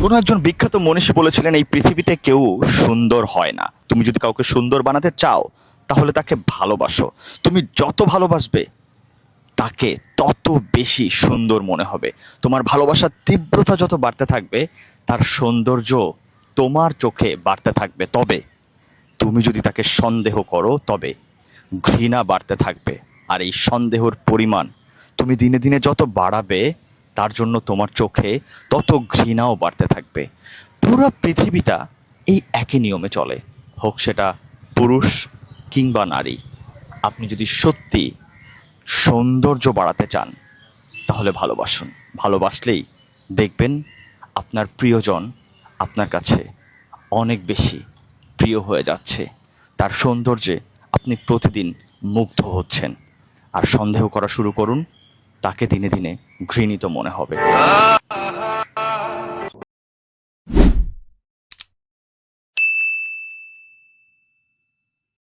কোনো একজন বিখ্যাত মনীষী বলেছিলেন, এই পৃথিবীতে কেউ সুন্দর হয় না। তুমি যদি কাউকে সুন্দর বানাতে চাও তাহলে তাকে ভালোবাসো। তুমি যত ভালোবাসবে তাকে তত বেশি সুন্দর মনে হবে। তোমার ভালোবাসার তীব্রতা যত বাড়তে থাকবে তার সৌন্দর্য তোমার চোখে বাড়তে থাকবে। তবে তুমি যদি তাকে সন্দেহ করো তবে ঘৃণা বাড়তে থাকবে। আর এই সন্দেহের পরিমাণ তুমি দিনে দিনে যত বাড়াবে তার জন্য তোমার চোখে তত ঘৃণাও বাড়তে থাকবে। পুরো পৃথিবীটা এই একই নিয়মে চলে, হোক সেটা পুরুষ কিংবা নারী। আপনি যদি সত্যি সৌন্দর্য বাড়াতে চান তাহলে ভালোবাসুন। ভালোবাসলেই দেখবেন আপনার প্রিয়জন আপনার কাছে অনেক বেশি প্রিয় হয়ে যাচ্ছে। তার সৌন্দর্যে আপনি প্রতিদিন মুগ্ধ হচ্ছেন। আর সন্দেহ করা শুরু করুন, তাকে দিনে দিনে ঘৃণিত মনে হবে।